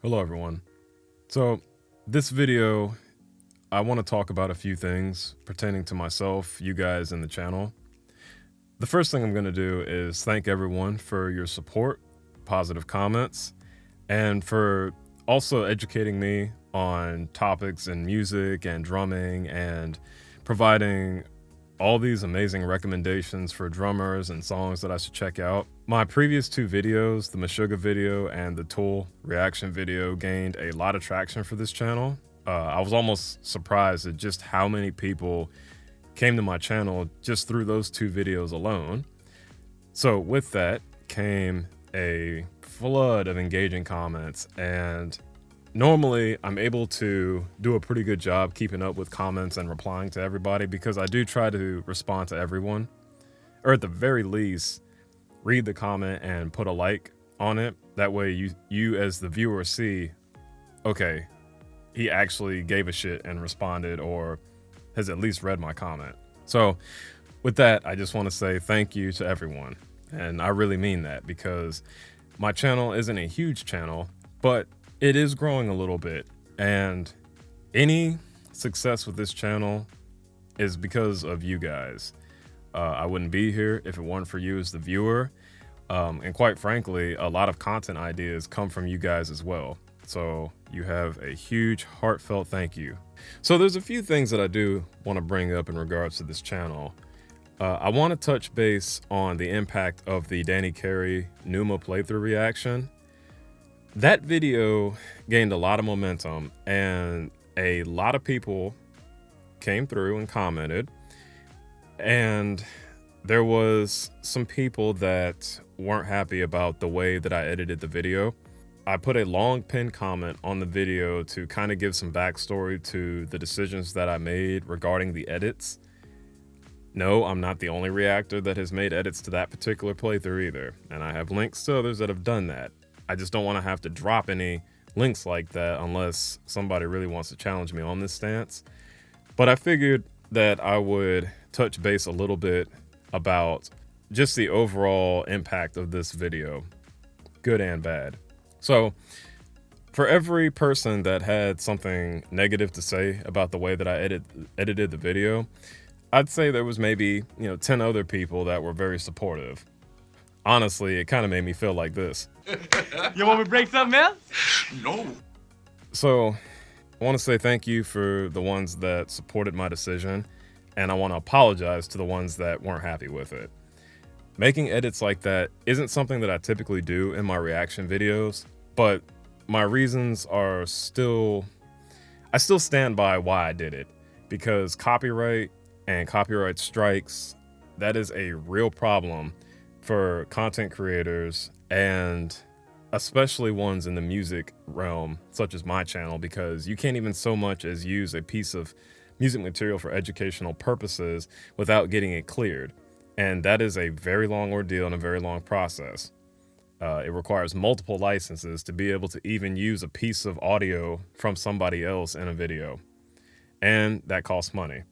Hello everyone. So this video, I want to talk about a few things pertaining to myself, you guys, and the channel. The first thing I'm going to do is thank everyone for your support, positive comments, and for also educating me on topics in music and drumming and providing all these amazing recommendations for drummers and songs that I should check out. My previous two videos, the Meshuggah video and the Tool reaction video, gained a lot of traction for this channel. I was almost surprised at just how many people came to my channel just through those two videos alone. So with that came a flood of engaging comments, and normally I'm able to do a pretty good job keeping up with comments and replying to everybody because I do try to respond to everyone, or at the very least read the comment and put a like on it. That way you as the viewer see, okay, he actually gave a shit and responded, or has at least read my comment. So with that, I just want to say thank you to everyone. And I really mean that because my channel isn't a huge channel, but it is growing a little bit. And any success with this channel is because of you guys. I wouldn't be here if it weren't for you as the viewer. And quite frankly, a lot of content ideas come from you guys as well. So you have a huge heartfelt thank you. So there's a few things that I do want to bring up in regards to this channel. I want to touch base on the impact of the Danny Carey Numa playthrough reaction. That video gained a lot of momentum and a lot of people came through and commented, and there was some people that weren't happy about the way that I edited the video. I put a long pinned comment on the video to kind of give some backstory to the decisions that I made regarding the edits. No, I'm not the only reactor that has made edits to that particular playthrough either, and I have links to others that have done that. I just don't want to have to drop any links like that unless somebody really wants to challenge me on this stance. But I figured that I would touch base a little bit about just the overall impact of this video, good and bad. So for every person that had something negative to say about the way that I edited the video, I'd say there was maybe, 10 other people that were very supportive. Honestly, it kind of made me feel like this. You want me to break something else? No. So I want to say thank you for the ones that supported my decision, and I want to apologize to the ones that weren't happy with it. Making edits like that isn't something that I typically do in my reaction videos, but my reasons are I still stand by why I did it, because copyright and copyright strikes, that is a real problem for content creators, and especially ones in the music realm, such as my channel, because you can't even so much as use a piece of music material for educational purposes without getting it cleared. And that is a very long ordeal and a very long process. It requires multiple licenses to be able to even use a piece of audio from somebody else in a video. And that costs money.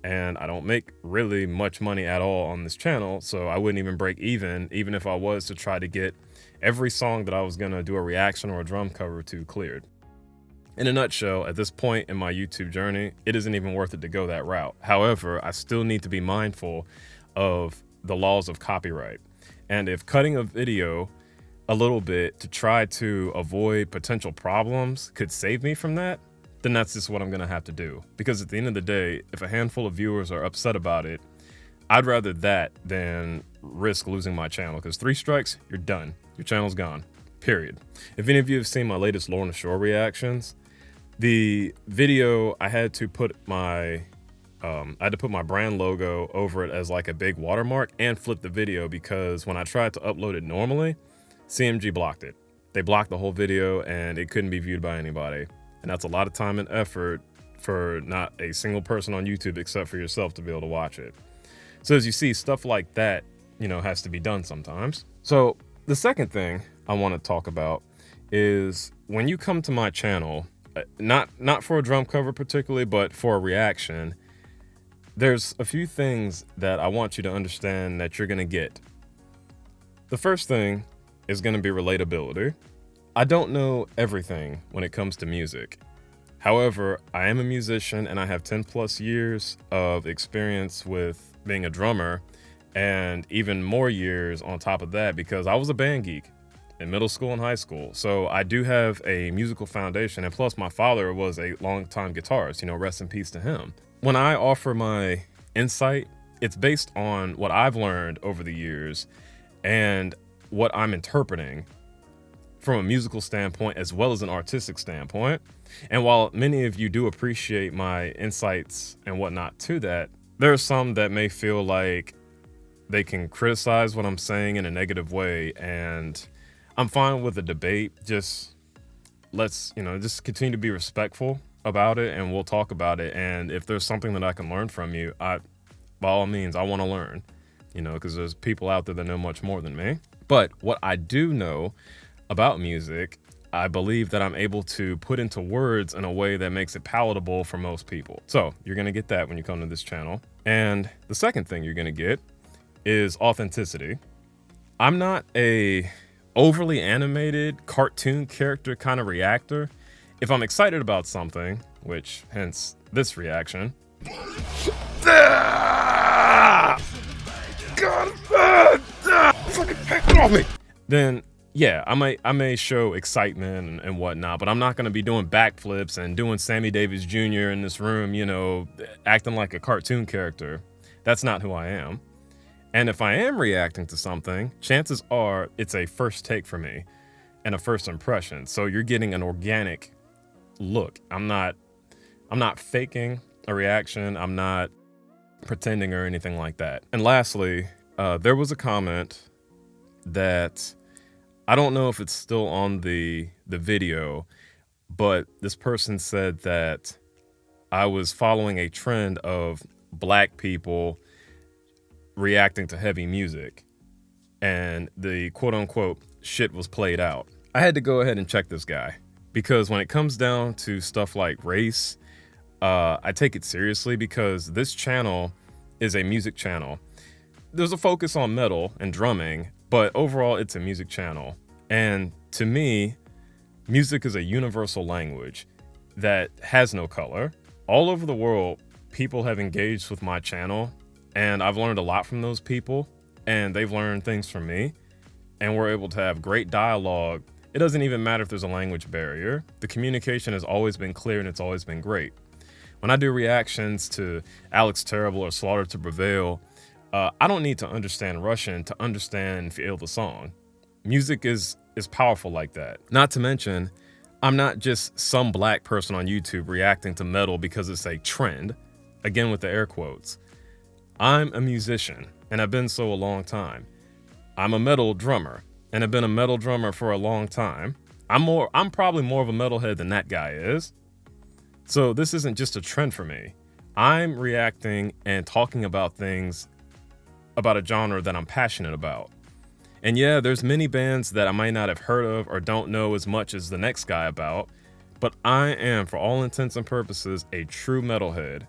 And I don't make really much money at all on this channel, so I wouldn't even break even if I was to try to get every song that I was gonna do a reaction or a drum cover to cleared. In a nutshell, at this point in my YouTube journey, it isn't even worth it to go that route. However, I still need to be mindful of the laws of copyright. And if cutting a video a little bit to try to avoid potential problems could save me from that, then that's just what I'm gonna have to do. Because at the end of the day, if a handful of viewers are upset about it, I'd rather that than risk losing my channel, because 3 strikes, you're done. Your channel's gone, period. If any of you have seen my latest Lorna Shore reactions, the video, I had to put my brand logo over it as like a big watermark and flip the video, because when I tried to upload it normally, CMG blocked it. They blocked the whole video and it couldn't be viewed by anybody. And that's a lot of time and effort for not a single person on YouTube except for yourself to be able to watch it. So as you see, stuff like that, has to be done sometimes. So the second thing I want to talk about is when you come to my channel, not for a drum cover particularly, but for a reaction, there's a few things that I want you to understand that you're going to get. The first thing is going to be relatability. I don't know everything when it comes to music. However, I am a musician and I have 10 plus years of experience with being a drummer, and even more years on top of that because I was a band geek in middle school and high school. So I do have a musical foundation, and plus my father was a longtime guitarist, rest in peace to him. When I offer my insight, it's based on what I've learned over the years and what I'm interpreting from a musical standpoint as well as an artistic standpoint. And while many of you do appreciate my insights and whatnot to that, there are some that may feel like they can criticize what I'm saying in a negative way, and I'm fine with the debate. Let's just continue to be respectful about it, and we'll talk about it. And if there's something that I can learn from you, by all means, I want to learn, because there's people out there that know much more than me. But what I do know about music, I believe that I'm able to put into words in a way that makes it palatable for most people. So you're going to get that when you come to this channel. And the second thing you're going to get is authenticity. I'm not a overly animated cartoon character kind of reactor. If I'm excited about something, which hence this reaction, then yeah, I may show excitement and whatnot, but I'm not going to be doing backflips and doing Sammy Davis Jr. in this room, acting like a cartoon character. That's not who I am. And if I am reacting to something, chances are it's a first take for me and a first impression. So you're getting an organic look. I'm not faking a reaction. I'm not pretending or anything like that. And lastly, there was a comment that I don't know if it's still on the video, but this person said that I was following a trend of black people reacting to heavy music, and the quote unquote shit was played out. I had to go ahead and check this guy, because when it comes down to stuff like race, I take it seriously because this channel is a music channel. There's a focus on metal and drumming, but overall it's a music channel. And to me, music is a universal language that has no color. All over the world, people have engaged with my channel, and I've learned a lot from those people, and they've learned things from me, and we're able to have great dialogue. It doesn't even matter if there's a language barrier. The communication has always been clear, and it's always been great. When I do reactions to Alex Terrible or Slaughter to Prevail, I don't need to understand Russian to understand and feel the song. Music is powerful like that. Not to mention, I'm not just some black person on YouTube reacting to metal because it's a trend, again with the air quotes. I'm a musician, and I've been so a long time. I'm a metal drummer, and I've been a metal drummer for a long time. I'm probably more of a metalhead than that guy is. So this isn't just a trend for me. I'm reacting and talking about things about a genre that I'm passionate about. And yeah, there's many bands that I might not have heard of or don't know as much as the next guy about, but I am, for all intents and purposes, a true metalhead.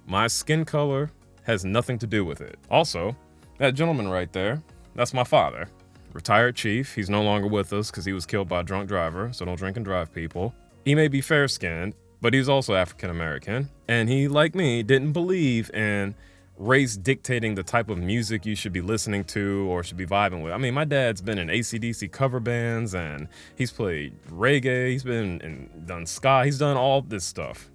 My skin color has nothing to do with it. Also, that gentleman right there, that's my father. Retired chief. He's no longer with us because he was killed by a drunk driver, so don't drink and drive, people. He may be fair-skinned, but he's also African-American, and he, like me, didn't believe in race dictating the type of music you should be listening to or should be vibing with. I mean, my dad's been in AC/DC cover bands, and he's played reggae, he's been and done ska, he's done all this stuff,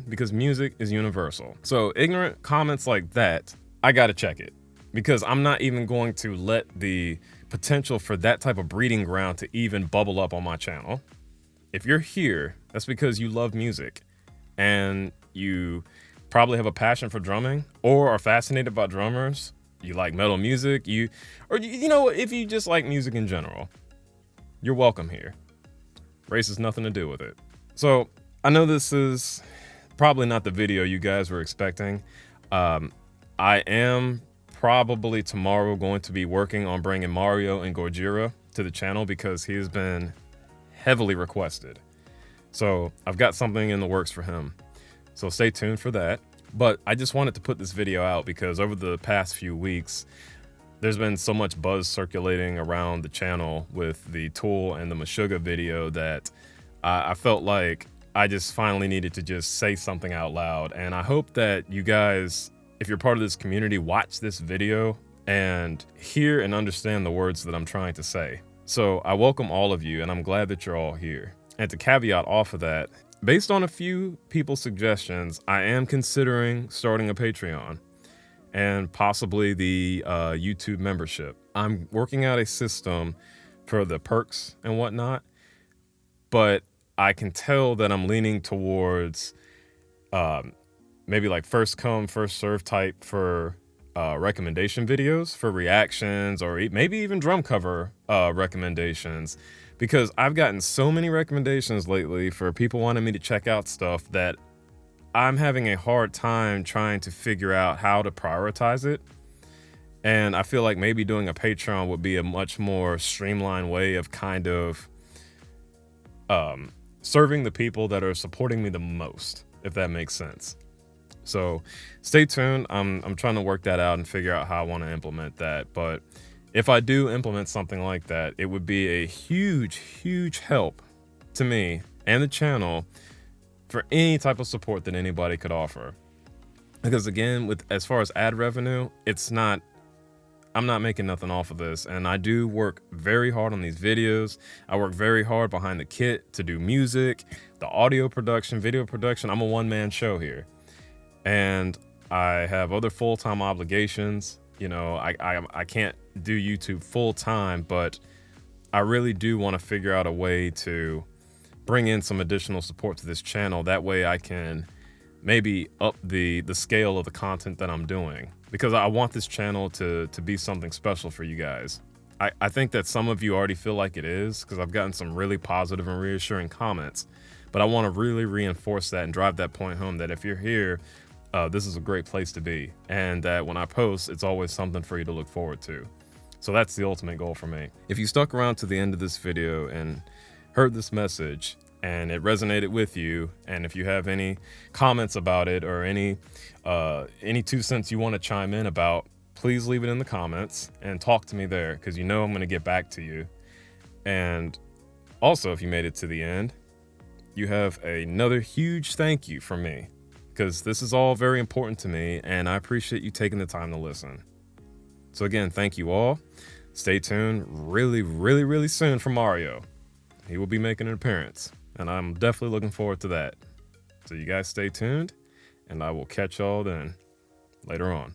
because music is universal. So ignorant comments like that, I gotta check it, because I'm not even going to let the potential for that type of breeding ground to even bubble up on my channel. If you're here, that's because you love music, and you probably have a passion for drumming or are fascinated by drummers. You like metal music, if you just like music in general, you're welcome here. Race has nothing to do with it. So I know this is probably not the video you guys were expecting. I am probably tomorrow going to be working on bringing Mario and Gojira to the channel because he has been heavily requested. So I've got something in the works for him. So stay tuned for that. But I just wanted to put this video out because over the past few weeks, there's been so much buzz circulating around the channel with the Tool and the Meshuggah video that I felt like I just finally needed to just say something out loud. And I hope that you guys, if you're part of this community, watch this video and hear and understand the words that I'm trying to say. So I welcome all of you, and I'm glad that you're all here. And to caveat off of that, based on a few people's suggestions, I am considering starting a Patreon and possibly the YouTube membership. I'm working out a system for the perks and whatnot, but I can tell that I'm leaning towards maybe like first come, first serve type for recommendation videos for reactions, or maybe even drum cover recommendations, because I've gotten so many recommendations lately for people wanting me to check out stuff that I'm having a hard time trying to figure out how to prioritize it. And I feel like maybe doing a Patreon would be a much more streamlined way of kind of serving the people that are supporting me the most, if that makes sense. So stay tuned. I'm trying to work that out and figure out how I want to implement that. But if I do implement something like that, it would be a huge, huge help to me and the channel for any type of support that anybody could offer. Because again, as far as ad revenue, I'm not making nothing off of this. And I do work very hard on these videos. I work very hard behind the kit to do music, the audio production, video production. I'm a one-man show here. And I have other full-time obligations. You know, I can't do YouTube full-time, but I really do want to figure out a way to bring in some additional support to this channel. That way I can maybe up the scale of the content that I'm doing, because I want this channel to be something special for you guys. I think that some of you already feel like it is, because I've gotten some really positive and reassuring comments, but I want to really reinforce that and drive that point home that if you're here, this is a great place to be, and that when I post, it's always something for you to look forward to. So that's the ultimate goal for me. If you stuck around to the end of this video and heard this message and it resonated with you, and if you have any comments about it or any 2 cents you want to chime in about, please leave it in the comments and talk to me there, because you know I'm going to get back to you. And also, if you made it to the end, you have another huge thank you from me, because this is all very important to me and I appreciate you taking the time to listen. So again, thank you all. Stay tuned really, really, really soon for Mario. He will be making an appearance, and I'm definitely looking forward to that. So you guys stay tuned, and I will catch y'all then later on.